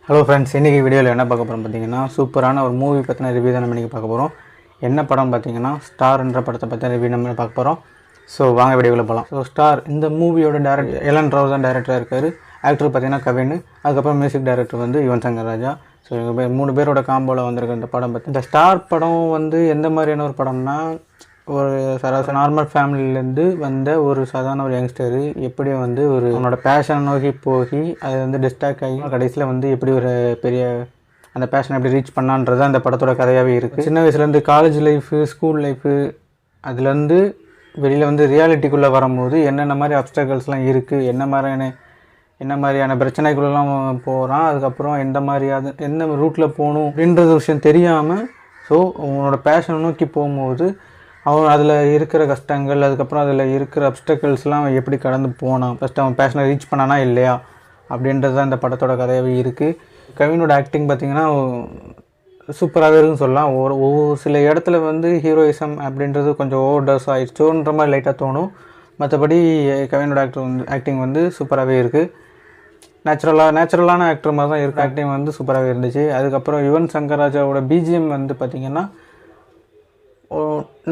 Hello friends, இன்றைக்கி வீடியோவில் என்ன பார்க்க போகிறோம் பார்த்தீங்கன்னா, சூப்பரான ஒரு மூவி பற்றின ரிவ்யூ தான் நம்ம இன்றைக்கி பார்க்க போகிறோம். என்ன படம் பார்த்தீங்கன்னா, ஸ்டார்ன்ற படத்தை பற்றின ரிவ்யூ நம்ம பார்க்க போகிறோம். ஸோ வாங்க வீடியோவில் போகலாம். ஸோ ஸ்டார் இந்த மூவியோட டேரக்டர் எலன் ராவ் தான் டேரக்டராக இருக்கார். ஆக்டர் பார்த்தீங்கன்னா கவின், அதுக்கப்புறம் மியூசிக் டைரக்டர் வந்து யுவன் சங்கர் ராஜா. ஸோ இவங்க 3 பேரோட காம்போவில் வந்திருக்க இந்த படம் பற்றி. இந்த ஸ்டார் படம் வந்து எந்த மாதிரியான ஒரு படம்னா, ஒரு சராசரி நார்மல் ஃபேமிலியிலேருந்து வந்த ஒரு சாதாரண ஒரு யங்ஸ்டரு எப்படி வந்து ஒரு அவனோட பேஷனை நோக்கி போய் அது வந்து டிஸ்ட்ராக்ட் ஆகி கடைசியில் வந்து எப்படி ஒரு பெரிய அந்த பேஷனை எப்படி ரீச் பண்ணான்றது அந்த படத்தோட கதையாகவே இருக்குது. சின்ன வயசுலேருந்து காலேஜ் லைஃபு, ஸ்கூல் லைஃபு, அதுலேருந்து வெளியில் வந்து ரியாலிட்டிக்குள்ளே வரும்போது என்னென்ன மாதிரி அப்டக்கல்ஸ்லாம் இருக்குது, என்ன மாதிரியான பிரச்சனைக்குள்ளெல்லாம் போகிறான், அதுக்கப்புறம் எந்த ரூட்டில் போகணும் அப்படின்றது விஷயம் தெரியாமல் ஸோ அவனோட பேஷனை நோக்கி போகும்போது அவன் அதில் இருக்கிற கஷ்டங்கள், அதுக்கப்புறம் அதில் இருக்கிற அப்டக்கல்ஸ்லாம் அவன் எப்படி கடந்து போனான், ஃபஸ்ட்டு அவன் பேஷனை ரீச் பண்ணானா இல்லையா அப்படின்றது தான் இந்த படத்தோட கதையாகவே இருக்குது. கவினோட ஆக்டிங் பார்த்திங்கன்னா சூப்பராகவே இருக்குன்னு சொல்லலாம். ஒவ்வொரு சில இடத்துல வந்து ஹீரோயிசம் அப்படின்றது கொஞ்சம் ஓவர் டோஸ் ஆகிடுச்சோன்ற மாதிரி லைட்டாக தோணும். மற்றபடி கவினோட ஆக்டிங் வந்து சூப்பராகவே இருக்குது. நேச்சுரலான ஆக்டர் மாதிரி தான் இருக்குது. ஆக்டிங் வந்து சூப்பராகவே இருந்துச்சு. அதுக்கப்புறம் யுவன் சங்கர் ராஜாவோட பிஜிஎம் வந்து பார்த்திங்கன்னா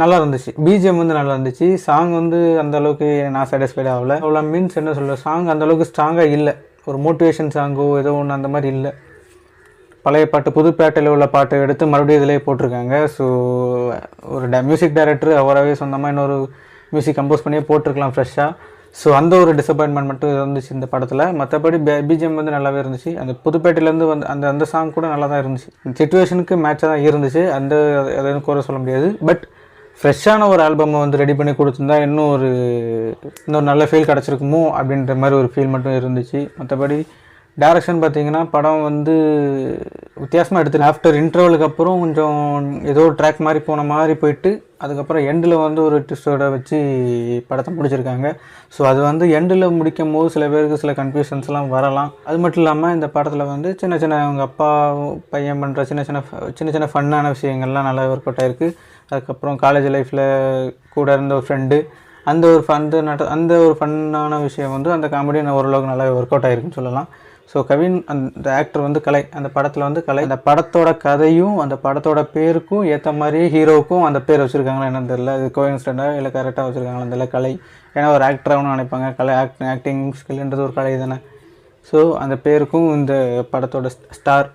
நல்லா இருந்துச்சு. பிஜிஎம் வந்து நல்லா இருந்துச்சு. சாங் வந்து அந்தளவுக்கு நான் சாட்டிஸ்ஃபைட் ஆகலை. அவ்வளோ மீன்ஸ் என்ன சொல்ல, சாங் அந்தளவுக்கு ஸ்ட்ராங்காக இல்லை. ஒரு மோட்டிவேஷன் சாங்கோ ஏதோ ஒன்று அந்த மாதிரி இல்லை. பழைய பாட்டு புதுப்பேட்டையில் உள்ள பாட்டு எடுத்து மறுபடியும் இதிலே போட்டிருக்காங்க. ஸோ ஒரு மியூசிக் டைரக்டர் அவராகவே சொந்தமாக இன்னொரு மியூசிக் கம்போஸ் பண்ணியே போட்டிருக்கலாம் ஃப்ரெஷ்ஷாக. ஸோ அந்த ஒரு டிசப்பாயின்மெண்ட் மட்டும் இருந்துச்சு இந்த படத்தில். மற்றபடி பிஜிஎம் வந்து நல்லாவே இருந்துச்சு. அந்த புதுப்பேட்டையிலேருந்து வந்து அந்த சாங் கூட நல்லா தான் இருந்துச்சு. சிச்சுவேஷனுக்கு மேட்சாக தான் இருந்துச்சு. எதுவும் குறை சொல்ல முடியாது. பட் ஃப்ரெஷ்ஷான ஒரு ஆல்பமை வந்து ரெடி பண்ணி கொடுத்துருந்தா இன்னொரு நல்ல ஃபீல் கிடச்சிருக்குமோ அப்படின்ற மாதிரி ஒரு ஃபீல் மட்டும் இருந்துச்சு. மற்றபடி டைரக்ஷன் பார்த்திங்கன்னா படம் வந்து வித்தியாசமாக எடுத்துருக்கு. ஆஃப்டர் இன்டர்வலுக்கு அப்புறம் கொஞ்சம் ஏதோ ஒரு ட்ராக் மாதிரி போன மாதிரி போயிட்டு அதுக்கப்புறம் எண்டில் வந்து ஒரு ட்விஸ்டோட வச்சு படத்தை முடிச்சிருக்காங்க. ஸோ அது வந்து எண்டில் முடிக்கும் போது சில பேருக்கு சில கன்ஃபியூஷன்ஸ்லாம் வரலாம். அது மட்டும் இல்லாமல் இந்த படத்தில் வந்து சின்ன அவங்க அப்பா பையன் பண்ணுற சின்ன ஃபன்னான விஷயங்கள்லாம் நல்லா ஒர்க் அவுட் ஆகிருக்கு. அதுக்கப்புறம் காலேஜ் லைஃப்பில் கூட இருந்த ஒரு ஃப்ரெண்டு, அந்த ஒரு ஃபன்னான விஷயம் வந்து அந்த காமெடி ஓரளவுக்கு நல்லா ஒர்க் அவுட் ஆகிருக்குன்னு சொல்லலாம். ஸோ கவின் அந்த ஆக்டர் வந்து கலை, அந்த படத்தில் வந்து கலை. அந்த படத்தோட கதையும் அந்த படத்தோட பேருக்கும் ஏற்ற மாதிரியே ஹீரோவுக்கும் அந்த பேர் வச்சுருக்காங்களா என்னன்னு தெரியல. அது கோயின்சிடென்ட்டாக இல்லை கரெக்டாக வச்சுருக்காங்களா தெரியல. கலை ஏன்னா ஒரு ஆக்டராகனு நினைப்பாங்க. கலை ஆக்டிங் ஸ்கில்ன்றது ஒரு கலை தானே. ஸோ அந்த பேருக்கும் இந்த படத்தோட ஸ்டார்,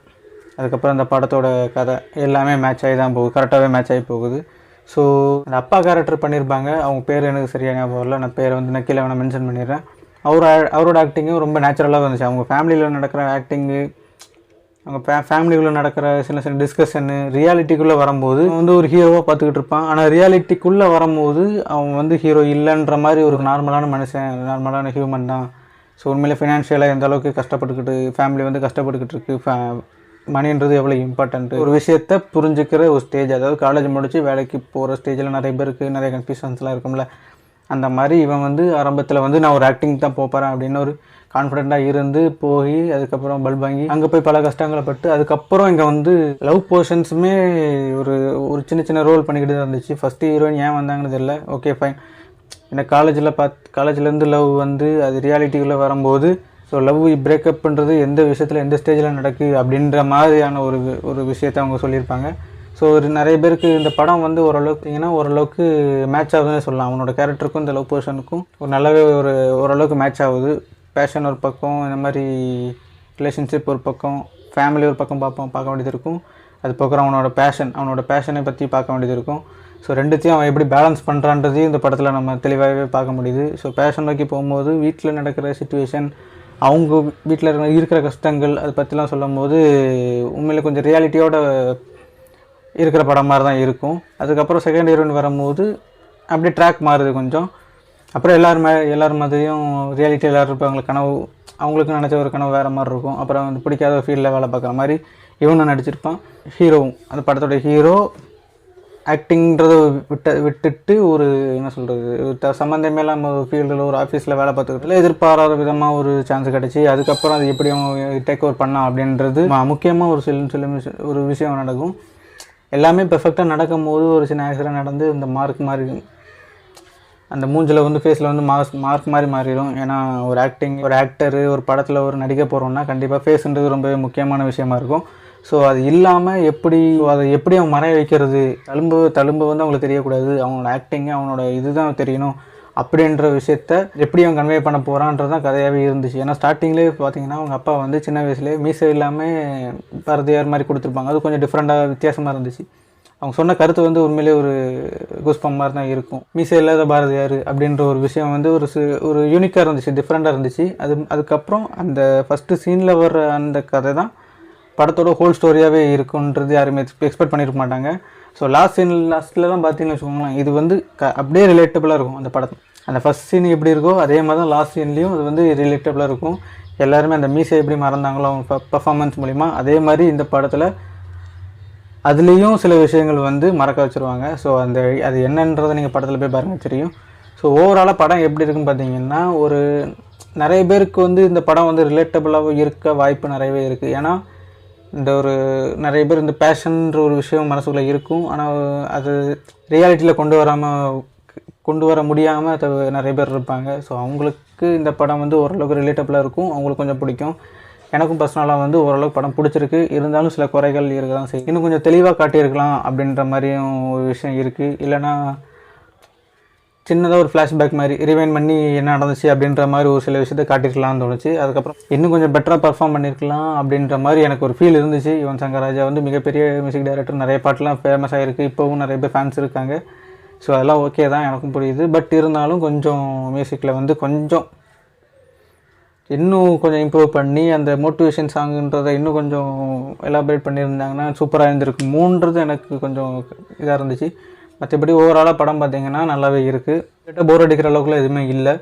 அதுக்கப்புறம் அந்த படத்தோட கதை எல்லாமே மேட்ச் ஆகி தான் போகுது. கரெக்டாகவே மேட்ச் ஆகி போகுது. ஸோ அந்த அப்பா கேரக்டர் பண்ணியிருப்பாங்க. அவங்க பேர் எனக்கு சரியாக ஞாபகம் வரல. நான் பேரை வந்து நான் கீழே வேணால் மென்ஷன் பண்ணிடுறேன். அவரோட ஆக்டிங்கும் ரொம்ப நேச்சுரலாக இருந்துச்சு. அவங்க ஃபேமிலியில் நடக்கிற ஆக்டிங்கு, அவங்க ஃபேமிலிக்குள்ளே நடக்கிற சின்ன டிஸ்கஷனு ரியாலிட்டிக்குள்ளே வரும்போது வந்து ஒரு ஹீரோவாக பார்த்துக்கிட்டு இருப்பான். ஆனால் ரியாலிட்டிக்குள்ளே வரும்போது அவன் வந்து ஹீரோ இல்லைன்ற மாதிரி ஒரு நார்மலான மனுஷன், நார்மலான ஹியூமன் தான். ஸோ உண்மையிலே ஃபினான்ஷியலாக எந்த அளவுக்கு கஷ்டப்பட்டுக்கிட்டு ஃபேமிலி வந்து கஷ்டப்பட்டுக்கிட்டு இருக்குது, மணின்றது எவ்வளோ இம்பார்ட்டன்ட்டு ஒரு விஷயத்தை புரிஞ்சுக்கிற ஒரு ஸ்டேஜ். அதாவது காலேஜ் முடித்து வேலைக்கு போகிற ஸ்டேஜில் நிறைய பேருக்கு நிறைய கன்ஃபியூஷன்ஸ்லாம் இருக்கும்ல. அந்த மாதிரி இவன் வந்து ஆரம்பத்தில் வந்து நான் ஒரு ஆக்டிங் தான் போகிறேன் அப்படின்னு ஒரு கான்ஃபிடெண்ட்டாக இருந்து போய் அதுக்கப்புறம் பல்ப் வாங்கி அங்கே போய் பல கஷ்டங்களை பட்டு அதுக்கப்புறம் இங்கே வந்து லவ் போர்ஷன்ஸுமே ஒரு சின்ன ரோல் பண்ணிக்கிட்டு தான் இருந்துச்சு. ஃபஸ்ட்டு ஹீரோயின் ஏன் வந்தாங்கன்னு தெரியல. Okay fine. எனக்கு காலேஜ்லேருந்து லவ் வந்து அது ரியாலிட்டிக்குள்ளே வரும்போது ஸோ லவ் பிரேக்கப்ன்றது எந்த விஷயத்தில் எந்த ஸ்டேஜில் நடக்குது அப்படின்ற மாதிரியான ஒரு விஷயத்தை அவங்க சொல்லியிருப்பாங்க. ஸோ நிறைய பேருக்கு இந்த படம் வந்து ஓரளவுக்கு மேட்ச் ஆகுதுன்னு சொல்லலாம். அவனோட கேரக்டருக்கும் இந்த லவ் போர்ஷனுக்கும் நல்லாவே ஓரளவுக்கு மேட்ச் ஆகுது. பேஷன் ஒரு பக்கம், இந்த மாதிரி ரிலேஷன்ஷிப் ஒரு பக்கம், ஃபேமிலி ஒரு பக்கம் பார்க்க வேண்டியது இருக்கும். அது பக்கம் அவனோட பேஷனை பற்றி பார்க்க வேண்டியது இருக்கும். ஸோ ரெண்டுத்தையும் அவன் எப்படி பேலன்ஸ் பண்ணுறான்றதையும் இந்த படத்தில் நம்ம தெளிவாகவே பார்க்க முடியுது. ஸோ பேஷன் நோக்கி போகும்போது வீட்டில் நடக்கிற சிச்சுவேஷன், அவங்க வீட்டில் இருக்கிற கஷ்டங்கள், அதை பற்றிலாம் சொல்லும் போது உண்மையில் கொஞ்சம் ரியாலிட்டியோட இருக்கிற படம் மாதிரி தான் இருக்கும். அதுக்கப்புறம் செகண்ட் ஹீரோயின் வரும்போது அப்படியே ட்ராக் மாறுது கொஞ்சம். அப்புறம் எல்லோரும் மாதிரியும் ரியாலிட்டி எல்லோரும் இருப்பாங்க. அவங்களுக்கு நினச்ச ஒரு கனவு வேறு மாதிரி இருக்கும். அப்புறம் வந்து பிடிக்காத ஒரு ஃபீல்டில் வேலை பார்க்குற மாதிரி இவனும் நடிச்சிருப்பான். ஹீரோவும் அந்த படத்தோட ஹீரோ ஆக்டிங்கிறத விட்டுட்டு ஒரு என்ன சொல்கிறது சம்மந்தமே இல்லாமல் ஒரு ஃபீல்டில் ஒரு ஆஃபீஸில் வேலை பார்த்துக்கிட்டு எதிர்பாராத விதமாக ஒரு சான்ஸ் கிடச்சி அதுக்கப்புறம் அது எப்படி அவன் டேக் ஓவர் பண்ணான் அப்படின்றது முக்கியமாக ஒரு விஷயம் நடக்கும். எல்லாமே பெர்ஃபெக்டாக நடக்கும் போது ஒரு சின்ன ஆக்சிடென்ட் நடந்து இந்த மார்க் மாதிரி அந்த மூஞ்சில் வந்து ஃபேஸில் வந்து மார்க் மாதிரி மாறிடும். ஏன்னா ஒரு ஆக்டரு ஒரு படத்தில் ஒரு நடிக்க போகிறோன்னா கண்டிப்பாக ஃபேஸுன்றது ரொம்பவே முக்கியமான விஷயமா இருக்கும். ஸோ அது இல்லாமல் அதை எப்படி அவன் மறைய வைக்கிறது, தழும்பு வந்து அவங்களுக்கு தெரியக்கூடாது, அவனோட ஆக்டிங்கு அவனோட இதுதான் தெரியணும் அப்படின்ற விஷயத்த எப்படி அவன் கன்வே பண்ண போகிறான்றது தான் கதையாகவே இருந்துச்சு. ஏன்னா ஸ்டார்டிங்லேயே பார்த்தீங்கன்னா அவங்க அப்பா வந்து சின்ன வயசுலேயே மீசை இல்லாமல் பாரதியார் மாதிரி கொடுத்துருப்பாங்க. அது கொஞ்சம் டிஃப்ரெண்ட்டாக வித்தியாசமாக இருந்துச்சு. அவங்க சொன்ன கருத்து வந்து உண்மையிலே ஒரு குஸ்பம் மாதிரி தான் இருக்கும். மீசை இல்லாத பாரதியார் அப்படின்ற ஒரு விஷயம் வந்து ஒரு யூனிக்காக இருந்துச்சு, டிஃப்ரெண்ட்டாக இருந்துச்சு. அதுக்கப்புறம் அந்த ஃபஸ்ட்டு சீனில் வர்ற அந்த கதை தான் படத்தோட ஹோல் ஸ்டோரியாகவே இருக்குன்றது யாருமே எக்ஸ்பெக்ட் பண்ணியிருக்க மாட்டாங்க. ஸோ லாஸ்ட்டில் தான் பார்த்தீங்கன்னு வச்சுக்கோங்களேன், இது வந்து அப்படியே ரிலேட்டபுளாக இருக்கும் அந்த படத்தில். அந்த ஃபஸ்ட் சீன் எப்படி இருக்கோ அதே மாதிரி தான் லாஸ்ட் சீன்லேயும் அது வந்து ரிலேட்டபுளாக இருக்கும். எல்லாருமே அந்த மீசை எப்படி மறந்தாங்களோ அவங்க பர்ஃபார்மன்ஸ் மூலிமா, அதே மாதிரி இந்த படத்தில் அதுலேயும் சில விஷயங்கள் வந்து மறக்க வச்சுருவாங்க. ஸோ அது என்னன்றதை நீங்கள் படத்தில் போய் பாருங்க தெரியும். ஸோ ஓவராலாக படம் எப்படி இருக்குன்னு பார்த்தீங்கன்னா, நிறைய பேருக்கு வந்து இந்த படம் வந்து ரிலேட்டபுளாக இருக்க வாய்ப்பு நிறையவே இருக்குது. ஏன்னா நிறைய பேர் இந்த பேஷன்ற ஒரு விஷயம் மனசுக்குள்ளே இருக்கும். ஆனால் அது ரியாலிட்டியில் கொண்டு வர முடியாமல் அது நிறைய பேர் இருப்பாங்க. ஸோ அவங்களுக்கு இந்த படம் வந்து ஓரளவுக்கு ரிலேட்டபுளாக இருக்கும், அவங்களுக்கு கொஞ்சம் பிடிக்கும். எனக்கும் பர்சனலாக வந்து ஓரளவுக்கு படம் பிடிச்சிருக்கு. இருந்தாலும் சில குறைகள் இருக்க தான் செய்யும். இன்னும் கொஞ்சம் தெளிவாக காட்டியிருக்கலாம் அப்படின்ற மாதிரியும் ஒரு விஷயம் இருக்குது. இல்லைனா சின்னதாக ஒரு ஃப்ளாஷ்பேக் மாதிரி ரிவைண்ட் பண்ணி என்ன நடந்துச்சு அப்படின்ற மாதிரி ஒரு சில விஷயத்தை காட்டியிருக்கலாம்னு தோணுச்சு. அதுக்கப்புறம் இன்னும் கொஞ்சம் பெட்டராக பர்ஃபார்ம் பண்ணியிருக்கலாம் அப்படின்ற மாதிரி எனக்கு ஒரு ஃபீல் இருந்துச்சு. யுவன் சங்கர் ராஜா வந்து மிகப்பெரிய மியூசிக் டைரக்டர், நிறைய பாட்டெலாம் ஃபேமஸ் ஆகிருக்கு, இப்போவும் நிறைய பேர் ஃபேன்ஸ் இருக்காங்க. ஸோ அதெல்லாம் ஓகே தான், எனக்கும் புரியுது. பட் இருந்தாலும் கொஞ்சம் மியூசிக்கில் வந்து இன்னும் கொஞ்சம் இம்ப்ரூவ் பண்ணி அந்த மோட்டிவேஷன் சாங்குன்றதை இன்னும் கொஞ்சம் எலாபரேட் பண்ணியிருந்தாங்கன்னா சூப்பராக இருந்திருக்குமோன்றது எனக்கு கொஞ்சம் இதாக இருந்துச்சு. மற்றபடி ஓவராலாக படம் பார்த்திங்கன்னா நல்லாவே இருக்குது. கிட்ட போர் அடிக்கிற அளவுக்குலாம் எதுவுமே இல்லை.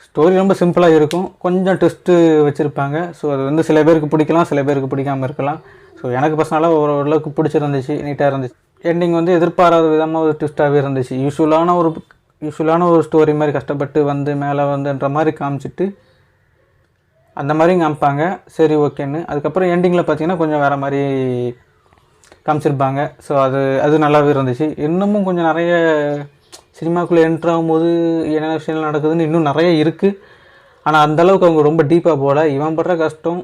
ஸ்டோரி ரொம்ப சிம்பிளாக இருக்கும், கொஞ்சம் ட்விஸ்ட்டு வச்சுருப்பாங்க. ஸோ அது வந்து சில பேருக்கு பிடிக்கலாம், சில பேருக்கு பிடிக்காமல் இருக்கலாம். ஸோ எனக்கு பர்சனலாக ஓரளவுக்கு பிடிச்சிருந்துச்சு, நீட்டாக இருந்துச்சு. எண்டிங் வந்து எதிர்பாராத விதமாக ஒரு ட்விஸ்ட்டாகவே இருந்துச்சு. யூஸ்வலான ஒரு ஸ்டோரி மாதிரி கஷ்டப்பட்டு வந்து மேலே வந்துன்ற மாதிரி காமிச்சிட்டு அந்த மாதிரியும் காமிப்பாங்க, சரி ஓகேன்னு. அதுக்கப்புறம் எண்டிங்கில் பார்த்திங்கன்னா கொஞ்சம் வேறு மாதிரி காமிச்சிருப்பாங்க. ஸோ அது நல்லாவே இருந்துச்சு. இன்னமும் கொஞ்சம் நிறைய சினிமாக்குள்ளே என்ட்ரு ஆகும்போது என்னென்ன விஷயங்கள் நடக்குதுன்னு இன்னும் நிறைய இருக்குது. ஆனால் அந்தளவுக்கு அவங்க ரொம்ப டீப்பாக போகல. இவன் படுற கஷ்டம்,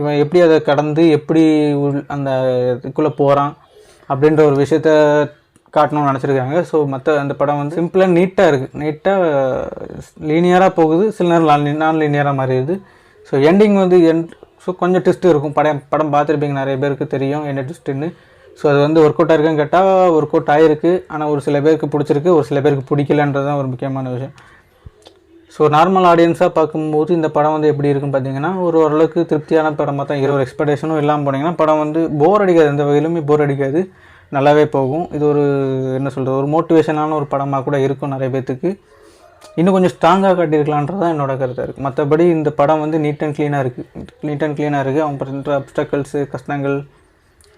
இவன் எப்படி அதை கடந்து எப்படி அந்த இதுக்குள்ளே போகிறான் அப்படின்ற ஒரு விஷயத்த காட்டணும்னு நினச்சிருக்காங்க. ஸோ அந்த படம் வந்து சிம்பிளாக நீட்டாக இருக்குது, நீட்டாக லீனியராக போகுது, சில நேரம் நான் லீனியராக மாறிடுது. ஸோ எண்டிங் வந்து ஸோ கொஞ்சம் ட்விஸ்ட்டு இருக்கும். படம் பார்த்துருப்பீங்க, நிறைய பேருக்கு தெரியும் என்ன ட்விஸ்ட்டுன்னு. ஸோ அது வந்து ஒர்க் அவுட் ஆகிருக்குன்னு கேட்டால் ஒர்க் அவுட் ஆகிருக்கு. ஆனால் ஒரு சில பேருக்கு பிடிச்சிருக்கு, ஒரு சில பேருக்கு பிடிக்கலன்றது தான் ஒரு முக்கியமான விஷயம். ஸோ நார்மல் ஆடியன்ஸாக பார்க்கும்போது இந்த படம் வந்து எப்படி இருக்குன்னு பார்த்தீங்கன்னா ஓரளவுக்கு திருப்தியான படமாக தான் ஒரு எக்ஸ்பெக்டேஷனும் இல்லாமல் போனீங்கன்னா படம் வந்து போர் அடிக்காது, எந்த வகையிலுமே போர் அடிக்காது, நல்லாவே போகும். இது ஒரு மோட்டிவேஷனான ஒரு படமாக கூட இருக்கும் நிறைய பேர்த்துக்கு. இன்னும் கொஞ்சம் ஸ்ட்ராங்காக காட்டியிருக்கலான்றது தான் என்னோட கருத்தாக இருக்குது. மற்றபடி இந்த படம் வந்து நீட் அண்ட் க்ளீனாக இருக்குது. அவங்க பண்ணுற அப்டக்கல்ஸு, கஷ்டங்கள்,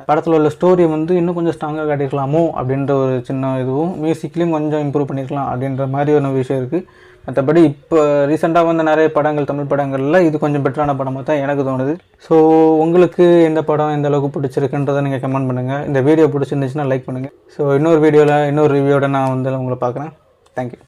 படத்தில் உள்ள ஸ்டோரி வந்து இன்னும் கொஞ்சம் ஸ்ட்ராங்காக காட்டியிருக்கலாமோ அப்படின்ற ஒரு சின்ன இதுவும், மியூசிக்லேயும் கொஞ்சம் இம்ப்ரூவ் பண்ணியிருக்கலாம் அப்படின்ற மாதிரி ஒரு விஷயம் இருக்குது. மற்றபடி இப்போ ரீசெண்டாக வந்த நிறைய படங்கள், தமிழ் படங்களில் இது கொஞ்சம் பெட்டரான படமாக தான் எனக்கு தோணுது. ஸோ உங்களுக்கு எந்த படம் எந்த அளவுக்கு பிடிச்சிருக்குன்றதை நீங்கள் கமெண்ட் பண்ணுங்கள். இந்த வீடியோ பிடிச்சிருந்துச்சுன்னா லைக் பண்ணுங்கள். ஸோ இன்னொரு ரிவ்யூவோட நான் வந்து உங்களை பார்க்குறேன். தேங்க்யூ.